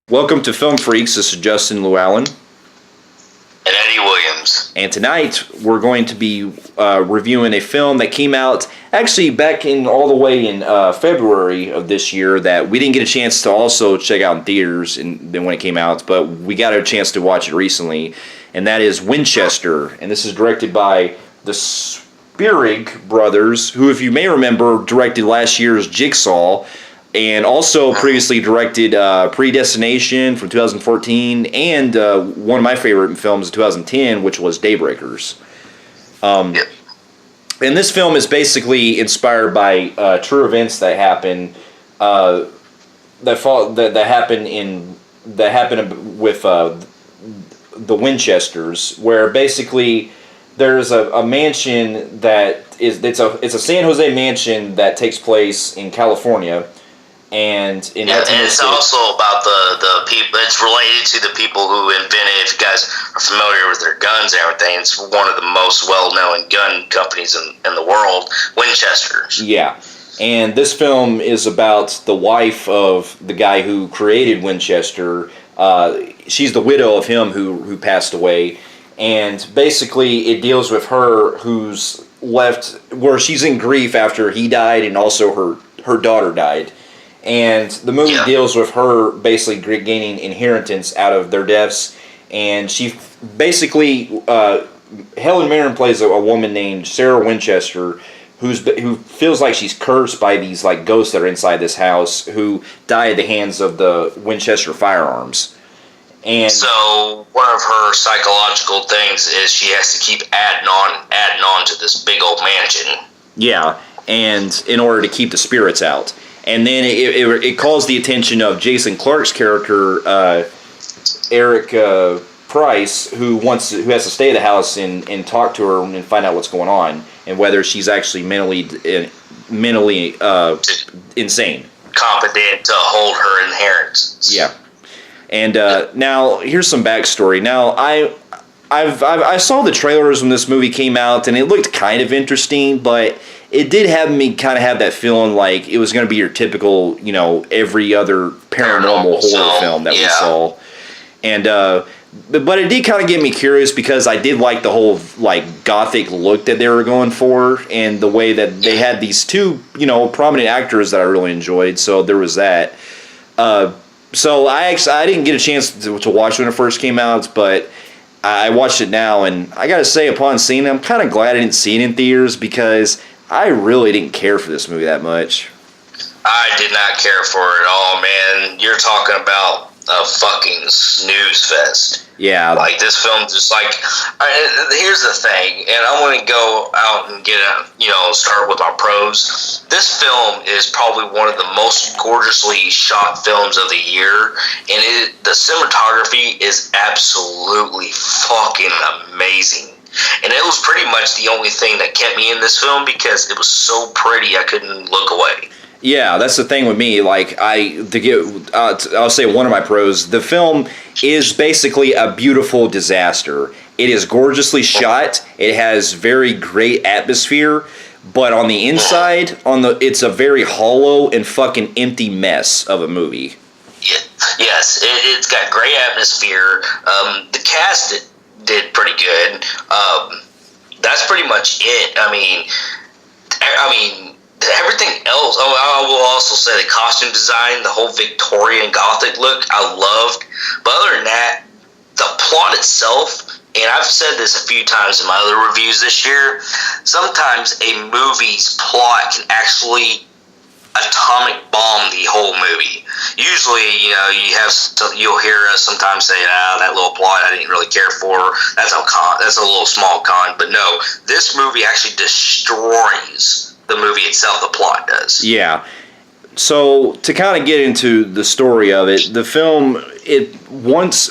Welcome to Film Phreeks. This is Justin Llewellyn. And Eddie Williams. And tonight we're going to be reviewing a film that came out actually back in all the way in February of this year that we didn't get a chance to also check out in theaters when it came out, but we got a chance to watch it recently, and that is Winchester. And this is directed by the Phreeks brothers, who, if you may remember, directed last year's Jigsaw, and also previously directed Predestination from 2014, and one of my favorite films of 2010, which was Daybreakers. Yep. And this film is basically inspired by true events that happened that happened with the Winchesters, where basically there's a mansion that it's a San Jose mansion that takes place in California. And it's also about the people. It's related to the people who invented. If you guys are familiar with their guns and everything, it's one of the most well-known gun companies in the world, Winchester. Yeah, and this film is about the wife of the guy who created Winchester. She's the widow of him who passed away, and basically it deals with her who's left, where she's in grief after he died, and also her daughter died. And the movie deals with her basically gaining inheritance out of their deaths. And she basically, Helen Mirren plays a woman named Sarah Winchester, who feels like she's cursed by these like ghosts that are inside this house who die at the hands of the Winchester firearms. And so one of her psychological things is she has to keep adding on to this big old mansion. Yeah, and in order to keep the spirits out. And then it calls the attention of Jason Clarke's character, Eric Price, who has to stay at the house and talk to her and find out what's going on and whether she's actually mentally insane, competent to hold her inheritance. Yeah, and now here's some backstory. Now I saw the trailers when this movie came out, and it looked kind of interesting, but it did have me kind of have that feeling like it was going to be your typical, every other paranormal horror film that we saw. And but it did kind of get me curious because I did like the whole like gothic look that they were going for, and the way that they had these two, prominent actors that I really enjoyed. So there was that. So I didn't get a chance to watch it when it first came out, but I watched it now, and I got to say, upon seeing it, I'm kind of glad I didn't see it in theaters because I really didn't care for this movie that much. I did not care for it at all, man. You're talking about a fucking snooze fest. Yeah. Like, this film just like... here's the thing, and I want to go out and start with our pros. This film is probably one of the most gorgeously shot films of the year, and the cinematography is absolutely fucking amazing. And it was pretty much the only thing that kept me in this film because it was so pretty I couldn't look away. Yeah, that's the thing with me. Like, I'll say one of my pros. The film is basically a beautiful disaster. It is gorgeously shot. It has very great atmosphere, but on the inside, it's a very hollow and fucking empty mess of a movie. Yeah, yes, it's got great atmosphere. The cast did pretty good. That's pretty much it. I mean, everything else. Oh, I will also say the costume design, the whole Victorian Gothic look, I loved. But other than that, the plot itself, and I've said this a few times in my other reviews this year, sometimes a movie's plot can actually atomic bomb the whole movie. Usually, you'll hear us sometimes say, that little plot I didn't really care for. That's a little small con. But no, this movie actually destroys the movie itself. The plot does. Yeah. So to kind of get into the story of it, the film,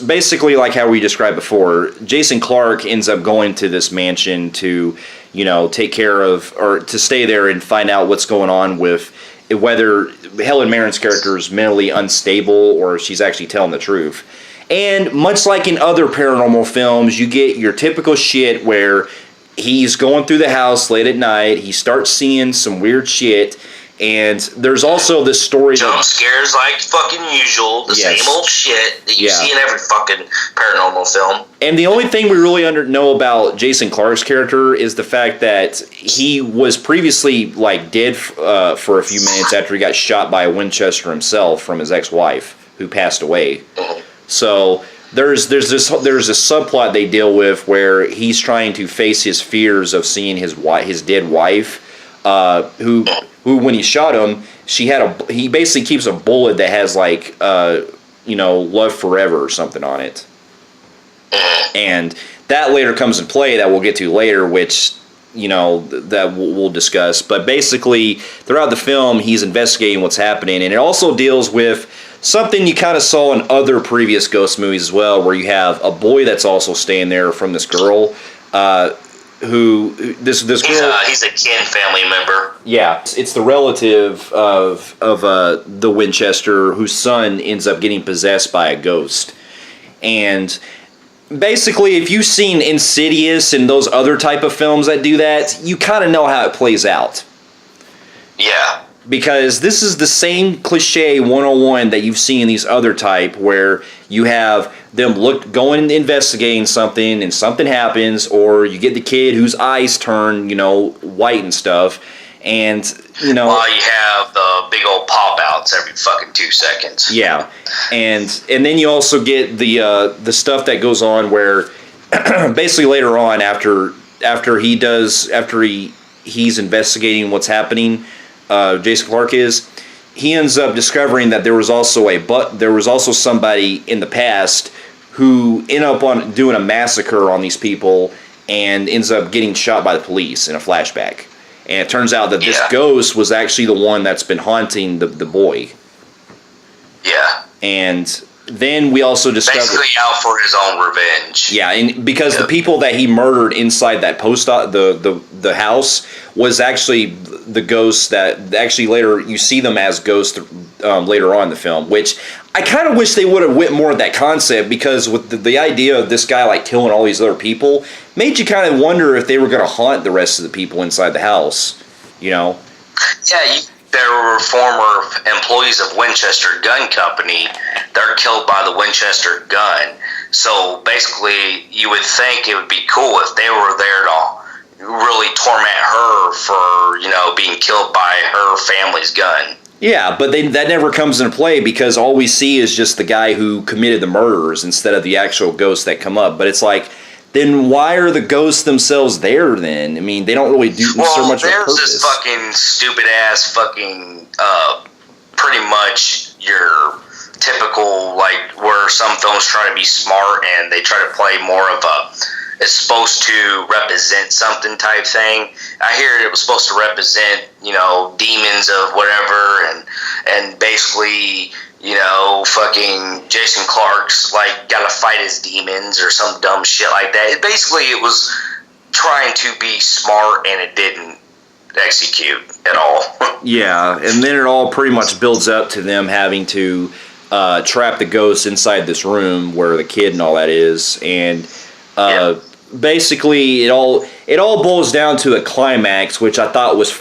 basically like how we described before, Jason Clarke ends up going to this mansion to, take care of, or to stay there and find out what's going on with whether Helen Mirren's character is mentally unstable or she's actually telling the truth. And much like in other paranormal films, you get your typical shit where he's going through the house late at night, he starts seeing some weird shit, And there's also this story jump scares like fucking usual, the same old shit that you see in every fucking paranormal film. And the only thing we really know about Jason Clarke's character is the fact that he was previously like dead for a few minutes after he got shot by a Winchester himself from his ex-wife who passed away. Mm-hmm. So there's this subplot they deal with where he's trying to face his fears of seeing his dead wife, who when he shot him, he basically keeps a bullet that has like love forever or something on it. And that later comes in play that we'll get to later, which that we'll discuss. But basically throughout the film he's investigating what's happening, and it also deals with something you kind of saw in other previous ghost movies as well, where you have a boy that's also staying there from this girl. This girl, he's a kin family member. Yeah, it's the relative of the Winchester whose son ends up getting possessed by a ghost. And basically, if you've seen Insidious and those other type of films that do that, you kind of know how it plays out. Yeah. Because this is the same cliche 101 that you've seen in these other type, where you have them going and investigating something and something happens, or you get the kid whose eyes turn, white and stuff, and while you have the big old pop outs every fucking 2 seconds. Yeah, and then you also get the stuff that goes on where basically later on after he's investigating what's happening. Jason Clarke he ends up discovering that there was also somebody in the past who ended up doing a massacre on these people and ends up getting shot by the police in a flashback. And it turns out that this ghost was actually the one that's been haunting the boy. Yeah. And then we also discovered basically out for his own revenge. Yeah, and because the people that he murdered inside that the house was actually the ghosts that actually later you see them as ghosts later on in the film, which I kind of wish they would have went more of that concept, because with the idea of this guy like killing all these other people made you kind of wonder if they were going to haunt the rest of the people inside the house, Yeah, there were former employees of Winchester Gun Company. They're killed by the Winchester gun. So basically, you would think it would be cool if they were there to really torment her for, being killed by her family's gun. Yeah, but that never comes into play, because all we see is just the guy who committed the murders instead of the actual ghosts that come up. But it's like, then why are the ghosts themselves there then? I mean, they don't really do so much of a purpose. There's this fucking stupid-ass fucking, pretty much your typical, like, where some films try to be smart and they try to play more of it's supposed to represent something type thing. I hear it was supposed to represent, demons of whatever, and basically, fucking Jason Clarke's like gotta fight his demons or some dumb shit like that. It was trying to be smart, and it didn't execute at all. Yeah, and then it all pretty much builds up to them having to trap the ghosts inside this room where the kid and all that is, and basically it all boils down to a climax, which I thought was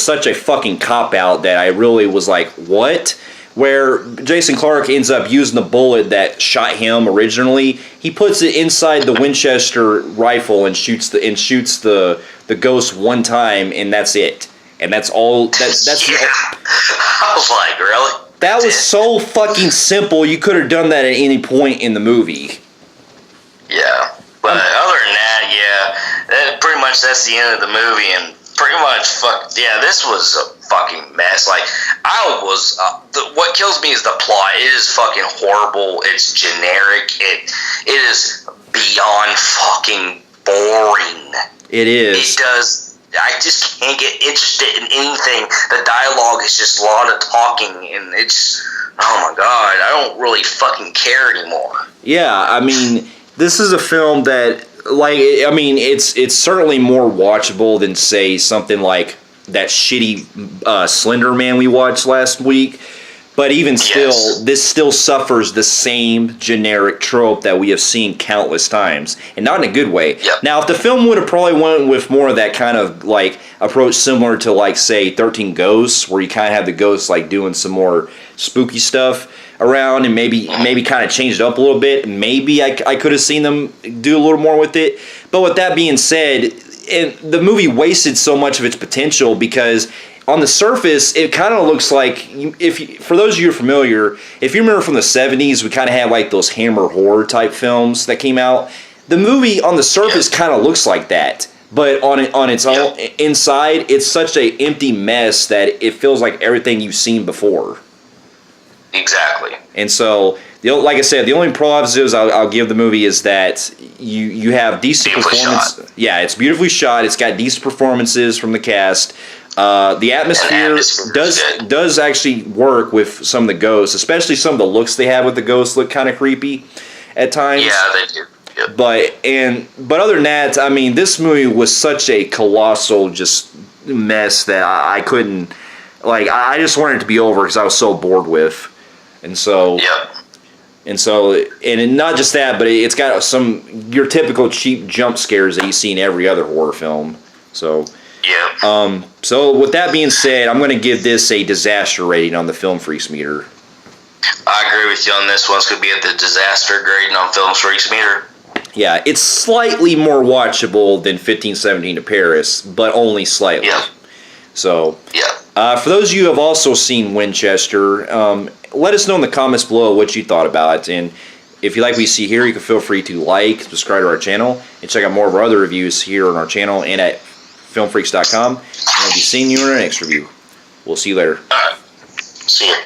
such a fucking cop out that I really was like, what? Where Jason Clarke ends up using the bullet that shot him originally. He puts it inside the Winchester rifle and shoots the ghost one time, and that's it. And that's all. That's I was like, really? That was so fucking simple. You could have done that at any point in the movie. Yeah, but other than that, pretty much that's the end of the movie, and pretty much this was a fucking mess. Like, what kills me is the plot. It is fucking horrible. It's generic. It is beyond fucking boring. It is. I just can't get interested in anything. The dialogue is just a lot of talking, and it's, oh my god, I don't really fucking care anymore. Yeah, I mean, this is a film that, it's certainly more watchable than, say, something like that shitty Slender Man we watched last week. But even still, Yes. this still suffers the same generic trope that we have seen countless times, and not in a good way. Yep. Now, if the film would have probably went with more of that kind of like approach, similar to like say 13 Ghosts, where you kind of have the ghosts like doing some more spooky stuff around, and maybe kind of changed it up a little bit, maybe I could have seen them do a little more with it. But with that being said, the movie wasted so much of its potential because on the surface, it kind of looks like, for those of you who are familiar, if you remember from the 70s, we kind of had like those Hammer horror type films that came out. The movie on the surface kind of looks like that, but on its own inside, it's such a empty mess that it feels like everything you've seen before. Exactly. And so, like I said, the only positives I'll give the movie is that you have decent performance. Yeah, it's beautifully shot. It's got decent performances from the cast. The atmosphere does actually work with some of the ghosts, especially some of the looks they have with the ghosts look kind of creepy at times. Yeah, they do. Yep. But other than that, I mean, this movie was such a colossal just mess that I couldn't, like, I just wanted it to be over because I was so bored with, and so. Yep. And not just that, but it's got your typical cheap jump scares that you see in every other horror film. So. Yeah. So with that being said, I'm going to give this a disaster rating on the Film Phreeks meter. I agree with you on this one. It's going to be at the disaster grading on Film Phreeks meter. Yeah, it's slightly more watchable than 1517 to Paris, but only slightly. Yeah. So, yeah. For those of you who have also seen Winchester, let us know in the comments below what you thought about it. And if you like what you see here, you can feel free to like, subscribe to our channel, and check out more of our other reviews here on our channel and at filmphreeks.com. And we'll be seeing you in our next review. We'll see you later. All right. See you.